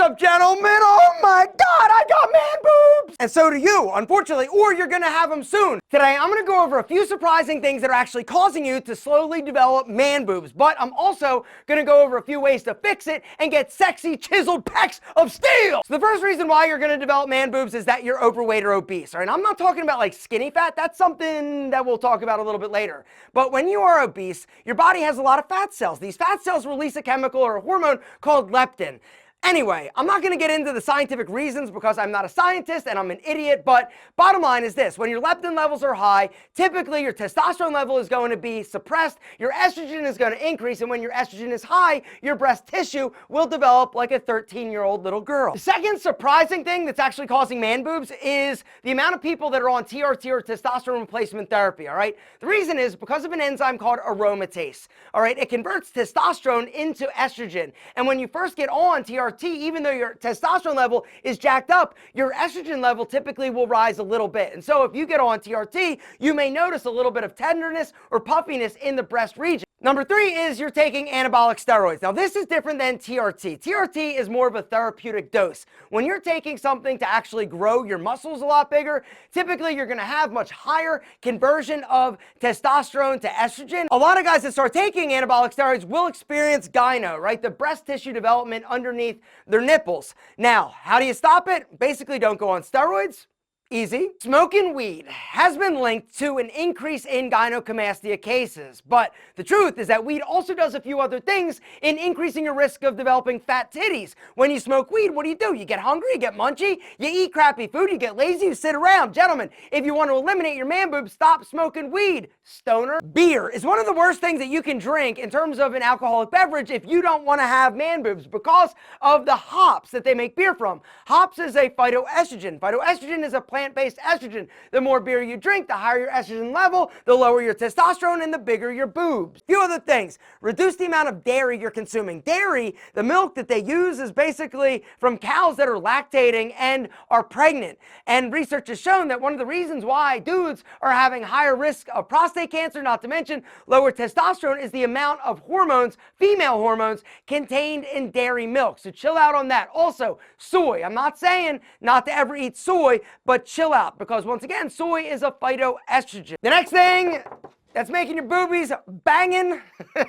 up, gentlemen? Oh my God, I got man boobs! And so do you, unfortunately, or you're gonna have them soon. Today, I'm gonna go over a few surprising things that are actually causing you to slowly develop man boobs, but I'm also gonna go over a few ways to fix it and get sexy, chiseled pecs of steel. So the first reason why you're gonna develop man boobs is that you're overweight or obese, all right? I'm not talking about like skinny fat. That's something that we'll talk about a little bit later. But when you are obese, your body has a lot of fat cells. These fat cells release a chemical or a hormone called leptin. Anyway, I'm not going to get into the scientific reasons because I'm not a scientist and I'm an idiot, but bottom line is this: when your leptin levels are high, typically your testosterone level is going to be suppressed, your estrogen is going to increase, and when your estrogen is high, your breast tissue will develop like a 13-year-old little girl. The second surprising thing that's actually causing man boobs is the amount of people that are on TRT or testosterone replacement therapy, all right? The reason is because of an enzyme called aromatase, all right? It converts testosterone into estrogen, and when you first get on TRT, even though your testosterone level is jacked up, your estrogen level typically will rise a little bit. And so if you get on TRT, you may notice a little bit of tenderness or puffiness in the breast region. Number 3 is you're taking anabolic steroids. Now this is different than TRT. TRT is more of a therapeutic dose. When you're taking something to actually grow your muscles a lot bigger, typically you're gonna have much higher conversion of testosterone to estrogen. A lot of guys that start taking anabolic steroids will experience gyno, right? The breast tissue development underneath their nipples. Now, how do you stop it? Basically, don't go on steroids. Easy. Smoking weed has been linked to an increase in gynecomastia cases, but the truth is that weed also does a few other things in increasing your risk of developing fat titties. When you smoke weed, what do? You get hungry, you get munchy, you eat crappy food, you get lazy, you sit around. Gentlemen, if you want to eliminate your man boobs, stop smoking weed, stoner. Beer is one of the worst things that you can drink in terms of an alcoholic beverage if you don't want to have man boobs because of the hops that they make beer from. Hops is a phytoestrogen. Phytoestrogen is a plant-based estrogen. The more beer you drink, the higher your estrogen level, the lower your testosterone, and the bigger your boobs. Few other things. Reduce the amount of dairy you're consuming. Dairy, the milk that they use, is basically from cows that are lactating and are pregnant. And research has shown that one of the reasons why dudes are having higher risk of prostate cancer, not to mention lower testosterone, is the amount of hormones, female hormones, contained in dairy milk. So chill out on that. Also, soy. I'm not saying not to ever eat soy, but chill out, because once again, soy is a phytoestrogen. The next thing that's making your boobies banging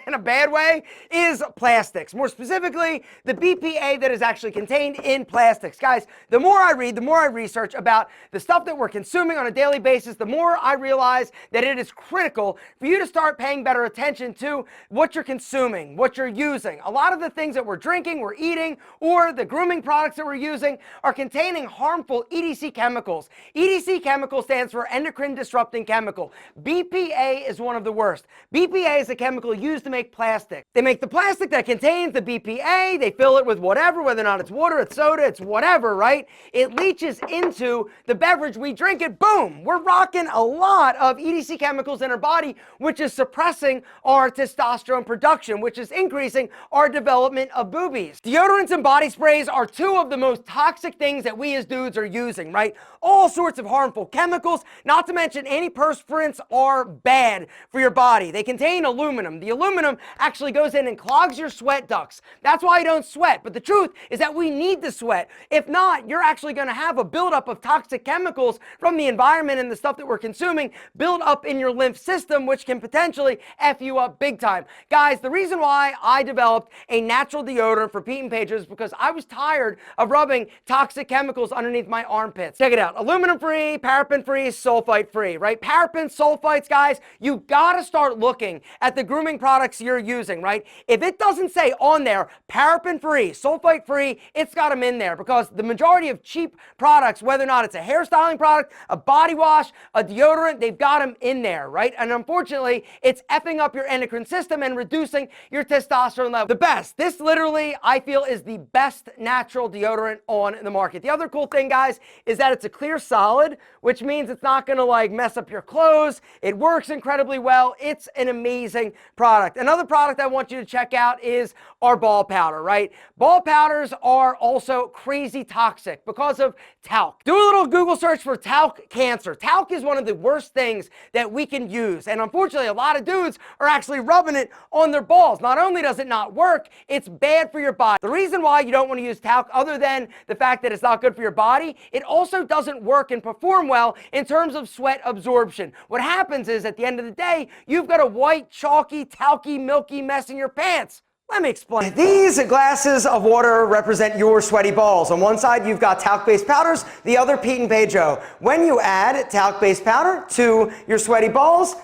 in a bad way is plastics. More specifically, the BPA that is actually contained in plastics. Guys, the more I read, the more I research about the stuff that we're consuming on a daily basis, the more I realize that it is critical for you to start paying better attention to what you're consuming, what you're using. A lot of the things that we're drinking, we're eating, or the grooming products that we're using are containing harmful EDC chemicals. EDC chemical stands for endocrine disrupting chemical. BPA is one of the worst. BPA is a chemical used to make plastic. They make the plastic that contains the BPA, they fill it with whatever, whether or not it's water, it's soda, it's whatever, right? It leaches into the beverage, we drink it, boom! We're rocking a lot of EDC chemicals in our body, which is suppressing our testosterone production, which is increasing our development of boobies. Deodorants and body sprays are two of the most toxic things that we as dudes are using, right? All sorts of harmful chemicals, not to mention antiperspirants are bad for your body. They contain aluminum. The aluminum actually goes in and clogs your sweat ducts. That's why you don't sweat. But the truth is that we need to sweat. If not, you're actually going to have a buildup of toxic chemicals from the environment and the stuff that we're consuming build up in your lymph system, which can potentially F you up big time. Guys, the reason why I developed a natural deodorant for Pete and Paige is because I was tired of rubbing toxic chemicals underneath my armpits. Check it out. Aluminum free, paraffin free, sulfite free, right? Paraffin, sulfites, guys, you gotta start looking at the grooming products you're using, right? If it doesn't say on there paraffin free, sulfite free, it's got them in there, because the majority of cheap products, whether or not it's a hairstyling product, a body wash, a deodorant, they've got them in there, right? And unfortunately, it's effing up your endocrine system and reducing your testosterone level. The best, this literally, I feel, is the best natural deodorant on the market. The other cool thing, guys, is that it's a clear solid, which means it's not gonna like mess up your clothes. It works incredibly incredibly well. It's an amazing product. Another product I want you to check out is our ball powder, right? Ball powders are also crazy toxic because of talc. Do a little Google search for talc cancer. Talc is one of the worst things that we can use, and unfortunately a lot of dudes are actually rubbing it on their balls. Not only does it not work, it's bad for your body. The reason why you don't want to use talc, other than the fact that it's not good for your body, it also doesn't work and perform well in terms of sweat absorption. What happens is at the end of the day, you've got a white, chalky, talky, milky mess in your pants. Let me explain. These glasses of water represent your sweaty balls. On one side, you've got talc-based powders, the other Pete and Pedro. When you add talc-based powder to your sweaty balls,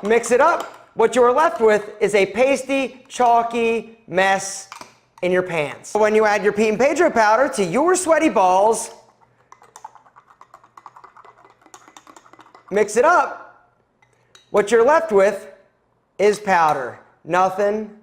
mix it up, what you're left with is a pasty, chalky mess in your pants. When you add your Pete and Pedro powder to your sweaty balls, mix it up, what you're left with is powder. Nothing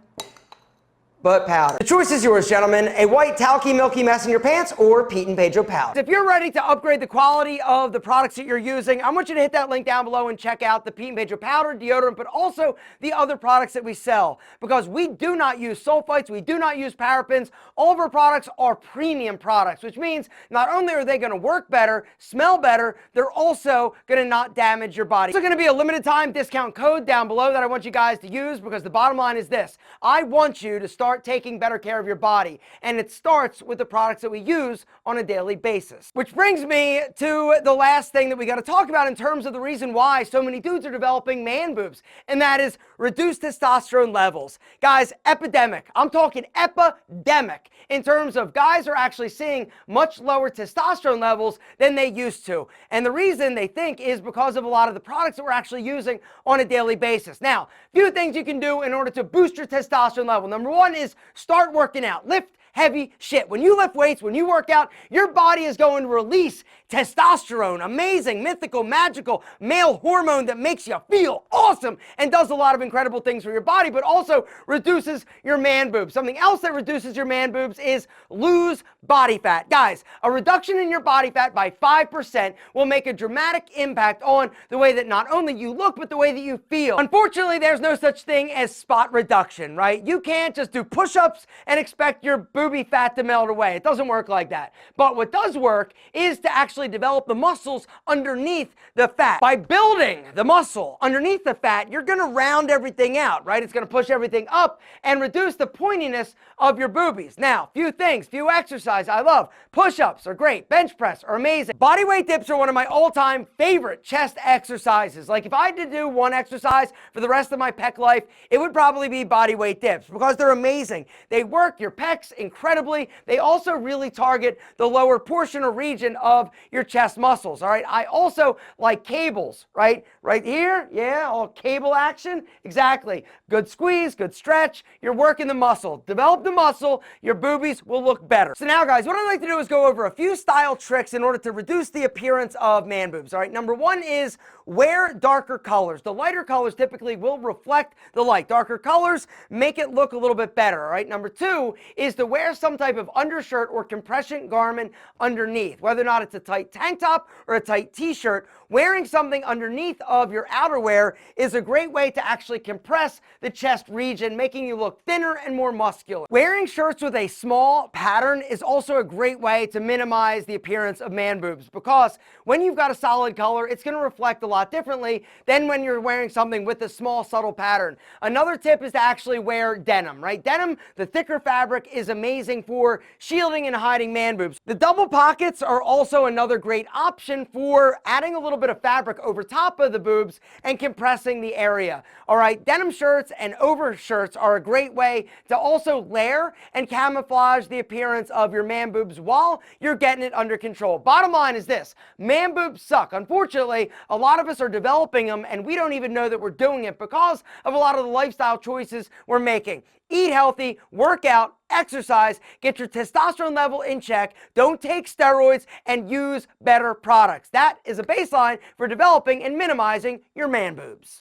but powder. The choice is yours, gentlemen. A white, talky, milky mess in your pants or Pete and Pedro powder. If you're ready to upgrade the quality of the products that you're using, I want you to hit that link down below and check out the Pete and Pedro powder, deodorant, but also the other products that we sell. Because we do not use sulfites, we do not use parabens. All of our products are premium products, which means not only are they going to work better, smell better, they're also going to not damage your body. There's going to be a limited time discount code down below that I want you guys to use, because the bottom line is this: I want you to start taking better care of your body, and it starts with the products that we use on a daily basis. Which brings me to the last thing that we got to talk about in terms of the reason why so many dudes are developing man boobs, and that is reduced testosterone levels. Guys, epidemic. I'm talking epidemic in terms of guys are actually seeing much lower testosterone levels than they used to, and the reason they think is because of a lot of the products that we're actually using on a daily basis. Now, a few things you can do in order to boost your testosterone level. Number one is start working out. Lift heavy shit. When you lift weights, when you work out, your body is going to release testosterone, amazing, mythical, magical male hormone that makes you feel awesome and does a lot of incredible things for your body, but also reduces your man boobs. Something else that reduces your man boobs is lose body fat. Guys, a reduction in your body fat by 5% will make a dramatic impact on the way that not only you look, but the way that you feel. Unfortunately, there's no such thing as spot reduction, right? You can't just do push-ups and expect your booby fat to melt away. It doesn't work like that. But what does work is to actually develop the muscles underneath the fat. By building the muscle underneath the fat, you're going to round everything out, right? It's going to push everything up and reduce the pointiness of your boobies. Now, few things, few exercise I love. Push-ups are great. Bench press are amazing. Body weight dips are one of my all-time favorite chest exercises. Like if I had to do one exercise for the rest of my pec life, it would probably be body weight dips because they're amazing. They work your pecs incredibly. They also really target the lower portion or region of your chest muscles, all right? I also like cables, right? Right here, yeah, all cable action, exactly. Good squeeze, good stretch, you're working the muscle. Develop the muscle, your boobies will look better. So now, guys, what I'd like to do is go over a few style tricks in order to reduce the appearance of man boobs, all right? Number one is wear darker colors. The lighter colors typically will reflect the light. Darker colors make it look a little bit better, all right? Number two is to wear some type of undershirt or compression garment underneath, whether or not it's a tight tank top or a tight t-shirt. Wearing something underneath of your outerwear is a great way to actually compress the chest region, making you look thinner and more muscular. Wearing shirts with a small pattern is also a great way to minimize the appearance of man boobs, because when you've got a solid color, it's going to reflect a lot differently than when you're wearing something with a small, subtle pattern. Another tip is to actually wear denim, right? Denim, the thicker fabric, is amazing for shielding and hiding man boobs. The double pockets are also another great option for adding a little bit of fabric over top of the boobs and compressing the area. All right, denim shirts and overshirts are a great way to also layer and camouflage the appearance of your man boobs while you're getting it under control. Bottom line is this: man boobs suck. Unfortunately, a lot of us are developing them and we don't even know that we're doing it because of a lot of the lifestyle choices we're making. Eat healthy, work out, exercise, get your testosterone level in check, don't take steroids, and use better products. That is a baseline for developing and minimizing your man boobs.